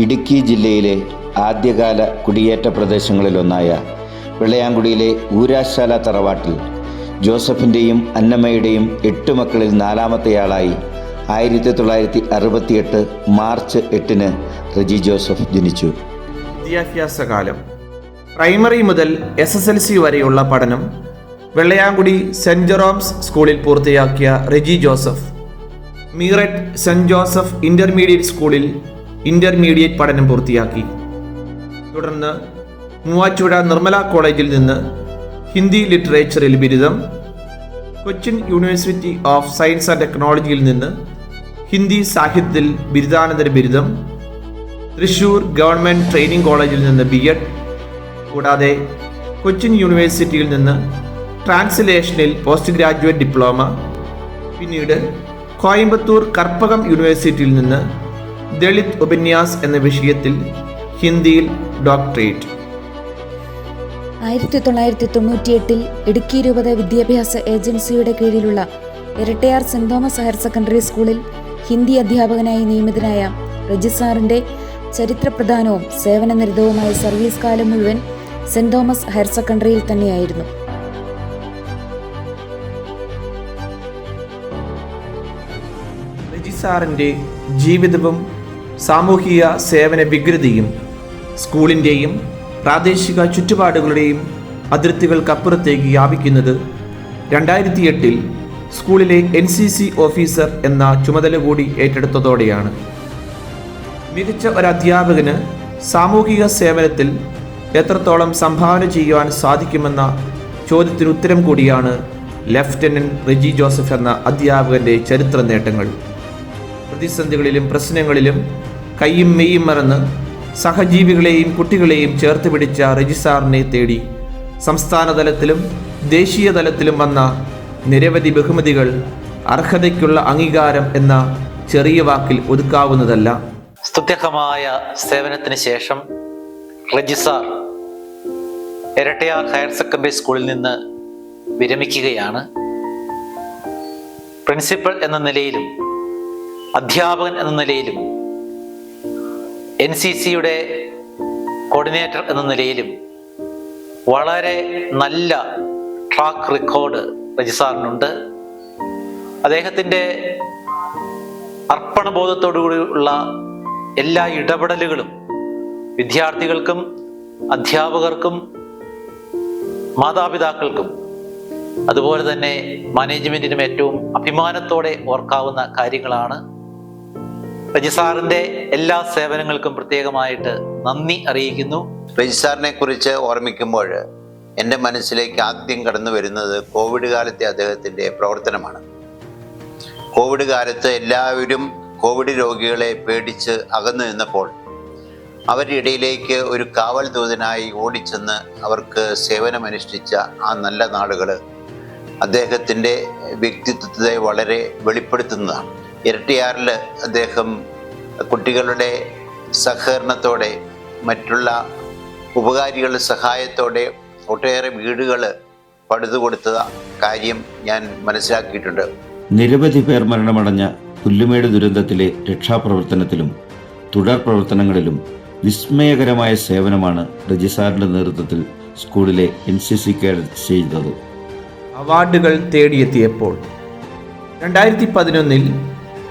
ഇടുക്കി ജില്ലയിലെ ആദ്യകാല കുടിയേറ്റ പ്രദേശങ്ങളിലൊന്നായ വെള്ളയാങ്കുടിയിലെ ഊരാശാല തറവാട്ടിൽ ജോസഫിൻ്റെയും അന്നമ്മയുടെയും 8 മക്കളിൽ 4-മത്തെയാളായി 1968 മാർച്ച് 8 റെജി ജോസഫ് ജനിച്ചു. വിദ്യാഭ്യാസകാലം പ്രൈമറി മുതൽ SSLC വരെയുള്ള പഠനം വെള്ളയാങ്കുടി സെൻറ് ജെറോംസ് സ്കൂളിൽ പൂർത്തിയാക്കിയ Reji Joseph Meerut Saint Joseph intermediate സ്കൂളിൽ ഇൻ്റർമീഡിയറ്റ് പഠനം പൂർത്തിയാക്കി. തുടർന്ന് മൂവാറ്റുപുഴ നിർമ്മല കോളേജിൽ നിന്ന് ഹിന്ദി ലിറ്ററേച്ചറിൽ ബിരുദം, Cochin university of science and ടെക്നോളജിയിൽ നിന്ന് ഹിന്ദി സാഹിത്യത്തിൽ ബിരുദാനന്തര ബിരുദം, തൃശൂർ ഗവൺമെൻറ് ട്രെയിനിങ് കോളേജിൽ നിന്ന് B.Ed, കൂടാതെ കൊച്ചിൻ യൂണിവേഴ്സിറ്റിയിൽ നിന്ന് ട്രാൻസ്ലേഷനിൽ പോസ്റ്റ് ഗ്രാജുവേറ്റ് ഡിപ്ലോമ, പിന്നീട് കോയമ്പത്തൂർ കർപ്പകം യൂണിവേഴ്സിറ്റിയിൽ നിന്ന് ദളിത് ഉപന്യാസ് എന്ന വിഷയത്തിൽ ഹിന്ദിയിൽ ഡോക്ടറേറ്റ്. 1998 ഇടുക്കി രൂപത വിദ്യാഭ്യാസ ഏജൻസിയുടെ കീഴിലുള്ള Irattayar Saint Thomas higher secondary സ്കൂളിൽ ഹിന്ദി അധ്യാപകനായി നിയമിതനായ റെജി സാറിൻ്റെ ചരിത്രപ്രധാനവും സേവനനിരതവുമായ സർവീസ് കാലം മുഴുവൻ സെന്റ് തോമസ് ഹയർ സെക്കൻഡറിയിൽ തന്നെയായിരുന്നു. റെജി സാറിൻ്റെ ജീവിതവും സാമൂഹിക സേവന വികൃതിയും സ്കൂളിൻ്റെയും പ്രാദേശിക ചുറ്റുപാടുകളുടെയും അതിർത്തികൾക്കപ്പുറത്തേക്ക് വ്യാപിക്കുന്നത് 2008 സ്കൂളിലെ NCC ഓഫീസർ എന്ന ചുമതല കൂടി ഏറ്റെടുത്തതോടെയാണ്. മികച്ച ഒരു അധ്യാപകന് സാമൂഹിക സേവനത്തിൽ എത്രത്തോളം സംഭാവന ചെയ്യുവാൻ സാധിക്കുമെന്ന ചോദ്യത്തിന് ഉത്തരം കൂടിയാണ് ലഫ്റ്റനന്റ് റെജി ജോസഫ് എന്ന അധ്യാപകൻ്റെ ചരിത്ര നേട്ടങ്ങൾ. പ്രതിസന്ധികളിലും പ്രശ്നങ്ങളിലും കൈയും മെയ്യും മറന്ന് സഹജീവികളെയും കുട്ടികളെയും ചേർത്ത് പിടിച്ച റെജി സാറിനെ തേടി സംസ്ഥാന തലത്തിലും ദേശീയ തലത്തിലും വന്ന നിരവധി ബഹുമതികൾ അർഹതയ്ക്കുള്ള അംഗീകാരം എന്ന ചെറിയ വാക്കിൽ ഒതുക്കാവുന്നതല്ല. സ്തുത്യർഹമായ സേവനത്തിന് ശേഷം Reji sir Irattayar higher secondary സ്കൂളിൽ നിന്ന് വിരമിക്കുകയാണ്. പ്രിൻസിപ്പൽ എന്ന നിലയിലും അധ്യാപകൻ എന്ന നിലയിലും NCCയുടെ കോർഡിനേറ്റർ എന്ന നിലയിലും വളരെ നല്ല ട്രാക്ക് റെക്കോർഡ് റെജി സാറിനുണ്ട്. അദ്ദേഹത്തിൻ്റെ അർപ്പണബോധത്തോടുകൂടിയുള്ള എല്ലാ ഇടപെടലുകളും വിദ്യാർത്ഥികൾക്കും അധ്യാപകർക്കും മാതാപിതാക്കൾക്കും അതുപോലെ തന്നെ മാനേജ്മെൻറ്റിനും ഏറ്റവും അഭിമാനത്തോടെ ഓർക്കാവുന്ന കാര്യങ്ങളാണ്. റെജി സാറിൻ്റെ എല്ലാ സേവനങ്ങൾക്കും പ്രത്യേകമായിട്ട് നന്ദി അറിയിക്കുന്നു. റെജി സാറിനെ കുറിച്ച് ഓർമ്മിക്കുമ്പോൾ എൻ്റെ മനസ്സിലേക്ക് ആദ്യം കടന്നു വരുന്നത് കോവിഡ് കാലത്തെ അദ്ദേഹത്തിൻ്റെ പ്രവർത്തനമാണ്. കോവിഡ് കാലത്ത് എല്ലാവരും കോവിഡ് രോഗികളെ പേടിച്ച് അകന്നു നിന്നപ്പോൾ അവരുടെ ഇടയിലേക്ക് ഒരു കാവൽ ദൂതനായി ഓടിച്ചെന്ന് അവർക്ക് സേവനമനുഷ്ഠിച്ച ആ നല്ല നാളുകൾ അദ്ദേഹത്തിൻ്റെ വ്യക്തിത്വത്തെ വളരെ വെളിപ്പെടുത്തുന്നതാണ്. ഇരട്ടയാറിൽ അദ്ദേഹം കുട്ടികളുടെ സഹകരണത്തോടെ മറ്റുള്ള ഉപകാരികളുടെ സഹായത്തോടെ ഒട്ടേറെ വീടുകൾ പണിതുകൊടുത്ത കാര്യം ഞാൻ മനസ്സിലാക്കിയിട്ടുണ്ട്. നിരവധി പേർ മരണമടഞ്ഞ പുല്ലുമേട് ദുരന്തത്തിലെ രക്ഷാപ്രവർത്തനത്തിലും തുടർ പ്രവർത്തനങ്ങളിലും വിസ്മയകരമായ സേവനമാണ് റെജി സാറിൻ്റെ നേതൃത്വത്തിൽ സ്കൂളിലെ NCC കേഡറ്റ് ചെയ്തത്. അവാർഡുകൾ തേടിയെത്തിയപ്പോൾ 2011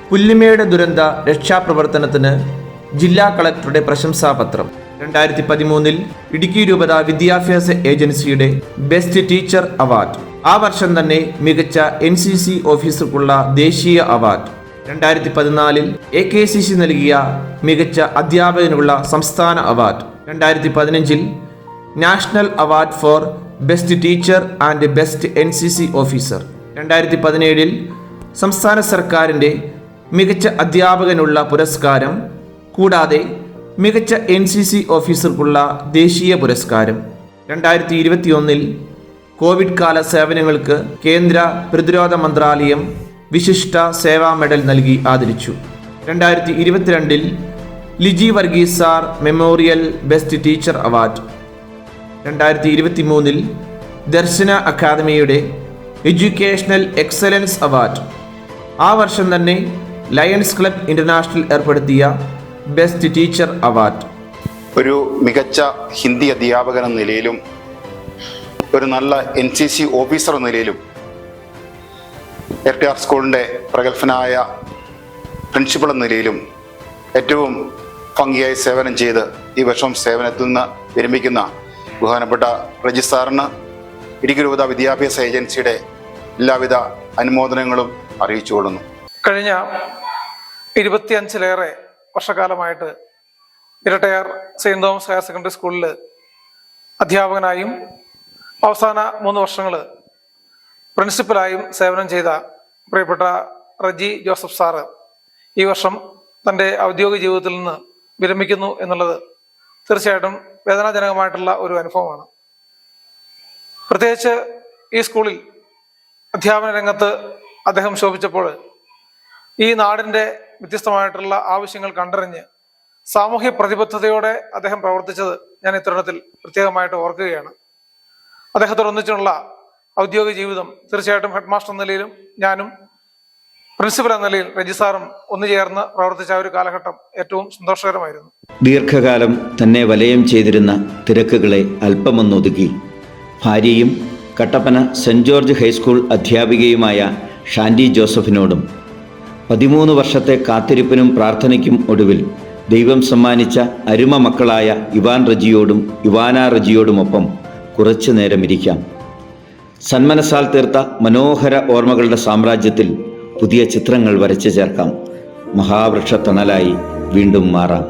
പുല്ലുമേട് ദുരന്ത രക്ഷാപ്രവർത്തനത്തിന് ജില്ലാ കളക്ടറുടെ പ്രശംസാപത്രം, 2013 ഇടുക്കി രൂപത വിദ്യാഭ്യാസ ഏജൻസിയുടെ ബെസ്റ്റ് ടീച്ചർ അവാർഡ്, ആ വർഷം തന്നെ മികച്ച NCC ഓഫീസർക്കുള്ള ദേശീയ അവാർഡ്, 2014 AKCC നൽകിയ മികച്ച അധ്യാപകനുള്ള സംസ്ഥാന award, 2015 national award for best teacher and best NCC officer, 2017 സംസ്ഥാന സർക്കാരിൻ്റെ മികച്ച അധ്യാപകനുള്ള പുരസ്കാരം, കൂടാതെ മികച്ച NCC ഓഫീസർക്കുള്ള ദേശീയ പുരസ്കാരം, 2021 കോവിഡ് കാല സേവനങ്ങൾക്ക് കേന്ദ്ര പ്രതിരോധ മന്ത്രാലയം വിശിഷ്ട സേവാ മെഡൽ നൽകി ആദരിച്ചു. 2022 Liji Varghese sir memorial best teacher award, 2023 ദർശന അക്കാദമിയുടെ എഡ്യൂക്കേഷണൽ എക്സലൻസ് അവാർഡ്, ആ വർഷം തന്നെ ലയൺസ് ക്ലബ് ഇന്റർനാഷണൽ ഏർപ്പെടുത്തിയ ബെസ്റ്റ് ടീച്ചർ അവാർഡ്. ഒരു മികച്ച ഹിന്ദി അധ്യാപകൻ എന്ന നിലയിലും ഒരു നല്ല NCC ഓഫീസർ എന്ന നിലയിലും ഇരട്ടയാർ സ്കൂളിൻ്റെ പ്രഗത്ഭനായ പ്രിൻസിപ്പൽ എന്ന നിലയിലും ഏറ്റവും ഭംഗിയായി സേവനം ചെയ്ത് ഈ വർഷം സേവനത്തിൽ നിന്ന് വിരമിക്കുന്ന ബഹുമാനപ്പെട്ട രജിസ്ട്രാറിന് ഇടുക്കി രൂപത വിദ്യാഭ്യാസ ഏജൻസിയുടെ എല്ലാവിധ അനുമോദനങ്ങളും അറിയിച്ചുകൊള്ളുന്നു. കഴിഞ്ഞ 25-ലേറെ വർഷക്കാലമായിട്ട് Erattayar saint Thomas higher secondary സ്കൂളിൽ അധ്യാപകനായും അവസാന 3 വർഷങ്ങൾ പ്രിൻസിപ്പലായും സേവനം ചെയ്ത പ്രിയപ്പെട്ട റജി ജോസഫ് സാറ് ഈ വർഷം തൻ്റെ ഔദ്യോഗിക ജീവിതത്തിൽ നിന്ന് വിരമിക്കുന്നു എന്നുള്ളത് തീർച്ചയായിട്ടും വേദനാജനകമായിട്ടുള്ള ഒരു അനുഭവമാണ്. പ്രത്യേകിച്ച് ഈ സ്കൂളിൽ അധ്യാപന രംഗത്ത് അദ്ദേഹം ശോഭിച്ചപ്പോൾ ഈ നാടിൻ്റെ വ്യത്യസ്തമായിട്ടുള്ള ആവശ്യങ്ങൾ കണ്ടറിഞ്ഞ് സാമൂഹ്യ പ്രതിബദ്ധതയോടെ അദ്ദേഹം പ്രവർത്തിച്ചത് ഞാൻ ഇത്തരുണത്തിൽ പ്രത്യേകമായിട്ട് ഓർക്കുകയാണ്. അദ്ദേഹത്തോടൊന്നിച്ചുള്ള ഔദ്യോഗിക ജീവിതം തീർച്ചയായിട്ടും ഹെഡ് മാസ്റ്റർ എന്ന നിലയിലും ഞാനും പ്രിൻസിപ്പൽ എന്ന നിലയിൽ രജിസാറും ഒന്നുചേർന്ന് പ്രവർത്തിച്ച ഒരു കാലഘട്ടം ഏറ്റവും സന്തോഷകരമായിരുന്നു. ദീർഘകാലം തന്നെ വലയം ചെയ്തിരുന്ന തിരക്കുകളെ അല്പമൊന്നൊതുക്കി ഭാര്യയും കട്ടപ്പന സെൻറ് ജോർജ് ഹൈസ്കൂൾ അധ്യാപികയുമായ ഷാൻഡി ജോസഫിനോടും 13 വർഷത്തെ കാത്തിരിപ്പിനും പ്രാർത്ഥനയ്ക്കും ഒടുവിൽ ദൈവം സമ്മാനിച്ച അരുമ മക്കളായ ഇവാൻ റജിയോടും ഇവാന റജിയോടുമൊപ്പം കുറച്ചു നേരം ഇരിക്കാം. സന്മനസാൽ തീർത്ത മനോഹര ഓർമ്മകളുടെ സാമ്രാജ്യത്തിൽ പുതിയ ചിത്രങ്ങൾ വരച്ചു ചേർക്കാം. മഹാവൃക്ഷത്തണലായി വീണ്ടും മാറാം.